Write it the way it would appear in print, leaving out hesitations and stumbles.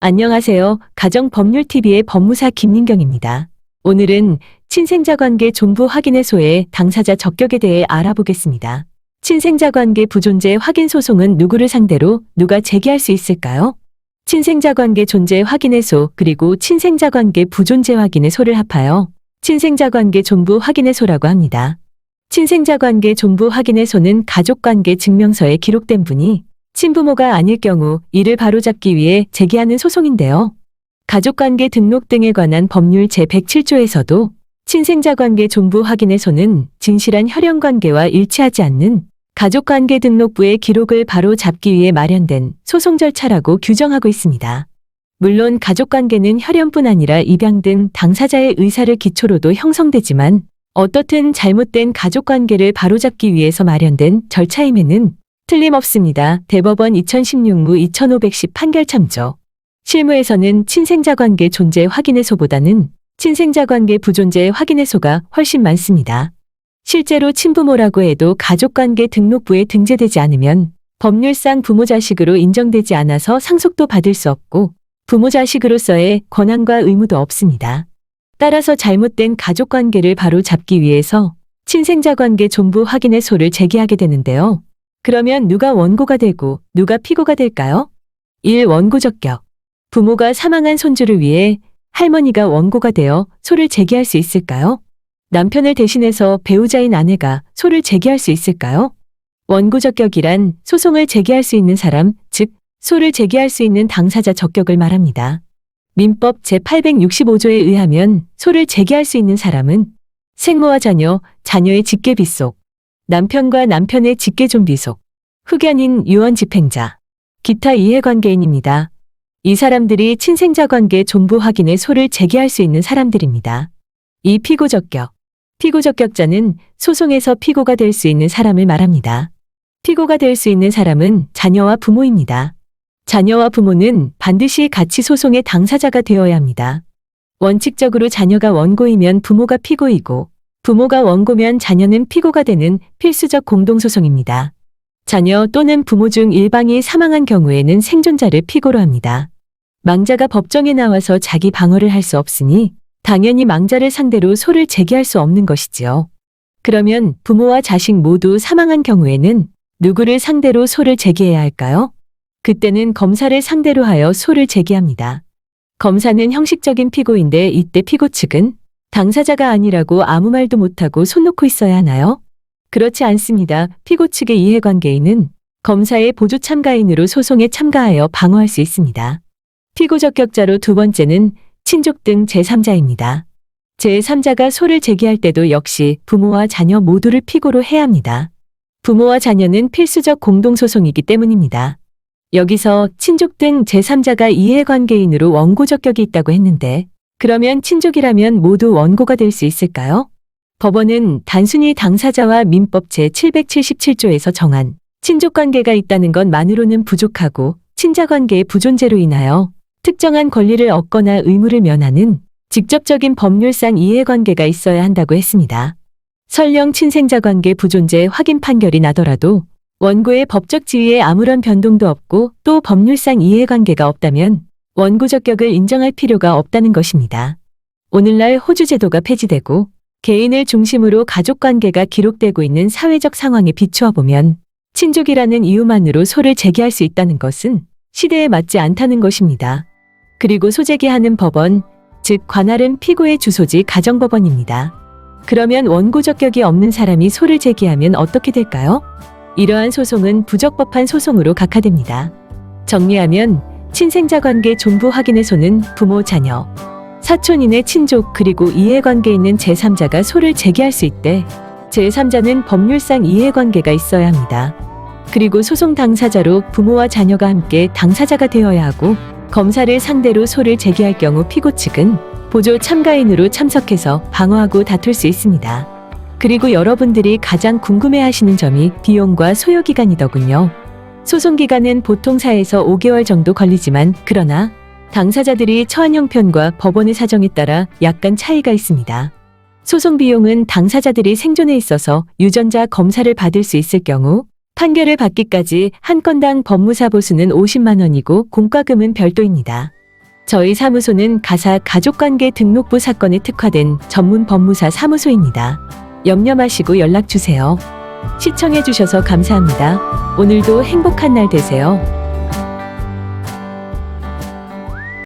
안녕하세요. 가정법률TV의 법무사 김민경입니다. 오늘은 친생자관계 존부 확인의 소에 당사자 적격에 대해 알아보겠습니다. 친생자관계 부존재 확인 소송은 누구를 상대로 누가 제기할 수 있을까요? 친생자관계 존재 확인의 소 그리고 친생자관계 부존재 확인의 소를 합하여 친생자관계 존부 확인의 소라고 합니다. 친생자관계 존부 확인의 소는 가족관계 증명서에 기록된 분이 친부모가 아닐 경우 이를 바로잡기 위해 제기하는 소송인데요. 가족관계 등록 등에 관한 법률 제107조에서도 친생자관계 존부 확인의 소는 진실한 혈연관계와 일치하지 않는 가족관계 등록부의 기록을 바로잡기 위해 마련된 소송 절차라고 규정하고 있습니다. 물론 가족관계는 혈연뿐 아니라 입양 등 당사자의 의사를 기초로도 형성되지만 어떻든 잘못된 가족관계를 바로잡기 위해서 마련된 절차임에는 틀림없습니다. 대법원 2016무 2510 판결 참조. 실무에서는 친생자관계 존재 확인의 소보다는 친생자관계 부존재 확인의 소가 훨씬 많습니다. 실제로 친부모라고 해도 가족관계 등록부에 등재되지 않으면 법률상 부모자식으로 인정되지 않아서 상속도 받을 수 없고 부모자식으로서의 권한과 의무도 없습니다. 따라서 잘못된 가족관계를 바로 잡기 위해서 친생자관계 존부 확인의 소를 제기하게 되는데요. 그러면 누가 원고가 되고 누가 피고가 될까요? 1. 원고 적격. 부모가 사망한 손주를 위해 할머니가 원고가 되어 소를 제기할 수 있을까요? 남편을 대신해서 배우자인 아내가 소를 제기할 수 있을까요? 원고 적격이란 소송을 제기할 수 있는 사람, 즉 소를 제기할 수 있는 당사자 적격을 말합니다. 민법 제865조에 의하면 소를 제기할 수 있는 사람은 생모와 자녀, 자녀의 직계비속, 남편과 남편의 직계존비속, 흑연인 유언집행자, 기타 이해관계인입니다. 이 사람들이 친생자관계 존부 확인의 소를 제기할 수 있는 사람들입니다. 2. 피고 적격. 피고 적격자는 소송에서 피고가 될 수 있는 사람을 말합니다. 피고가 될 수 있는 사람은 자녀와 부모입니다. 자녀와 부모는 반드시 같이 소송의 당사자가 되어야 합니다. 원칙적으로 자녀가 원고이면 부모가 피고이고 부모가 원고면 자녀는 피고가 되는 필수적 공동소송입니다. 자녀 또는 부모 중 일방이 사망한 경우에는 생존자를 피고로 합니다. 망자가 법정에 나와서 자기 방어를 할 수 없으니 당연히 망자를 상대로 소를 제기할 수 없는 것이지요. 그러면 부모와 자식 모두 사망한 경우에는 누구를 상대로 소를 제기해야 할까요? 그때는 검사를 상대로 하여 소를 제기합니다. 검사는 형식적인 피고인데 이때 피고 측은 당사자가 아니라고 아무 말도 못하고 손 놓고 있어야 하나요? 그렇지 않습니다. 피고 측의 이해관계인은 검사의 보조 참가인으로 소송에 참가하여 방어할 수 있습니다. 피고 적격자로 두 번째는 친족 등 제3자입니다. 제3자가 소를 제기할 때도 역시 부모와 자녀 모두를 피고로 해야 합니다. 부모와 자녀는 필수적 공동소송이기 때문입니다. 여기서 친족 등 제3자가 이해관계인으로 원고 적격이 있다고 했는데 그러면 친족이라면 모두 원고가 될 수 있을까요? 법원은 단순히 당사자와 민법 제777조에서 정한 친족관계가 있다는 것만으로는 부족하고 친자관계의 부존재로 인하여 특정한 권리를 얻거나 의무를 면하는 직접적인 법률상 이해관계가 있어야 한다고 했습니다. 설령 친생자관계 부존재 확인 판결이 나더라도 원고의 법적 지위에 아무런 변동도 없고 또 법률상 이해관계가 없다면 원고 적격을 인정할 필요가 없다는 것입니다. 오늘날 호주 제도가 폐지되고 개인을 중심으로 가족관계가 기록되고 있는 사회적 상황에 비추어 보면 친족이라는 이유만으로 소를 제기할 수 있다는 것은 시대에 맞지 않다는 것입니다. 그리고 소제기하는 법원, 즉 관할은 피고의 주소지 가정법원입니다. 그러면 원고 적격이 없는 사람이 소를 제기하면 어떻게 될까요? 이러한 소송은 부적법한 소송으로 각하됩니다. 정리하면 친생자관계 존부 확인의 소는 부모, 자녀, 사촌인의 친족 그리고 이해관계 있는 제3자가 소를 제기할 수 있대 제3자는 법률상 이해관계가 있어야 합니다. 그리고 소송 당사자로 부모와 자녀가 함께 당사자가 되어야 하고 검사를 상대로 소를 제기할 경우 피고 측은 보조 참가인으로 참석해서 방어하고 다툴 수 있습니다. 그리고 여러분들이 가장 궁금해하시는 점이 비용과 소요기간이더군요. 소송기간은 보통 4에서 5개월 정도 걸리지만 그러나 당사자들이 처한 형편과 법원의 사정에 따라 약간 차이가 있습니다. 소송 비용은 당사자들이 생존에 있어서 유전자 검사를 받을 수 있을 경우 판결을 받기까지 한 건당 법무사 보수는 50만 원이고 공과금은 별도입니다. 저희 사무소는 가사 가족관계 등록부 사건에 특화된 전문 법무사 사무소입니다. 염려 마시고 연락 주세요. 시청해 주셔서 감사합니다. 오늘도 행복한 날 되세요.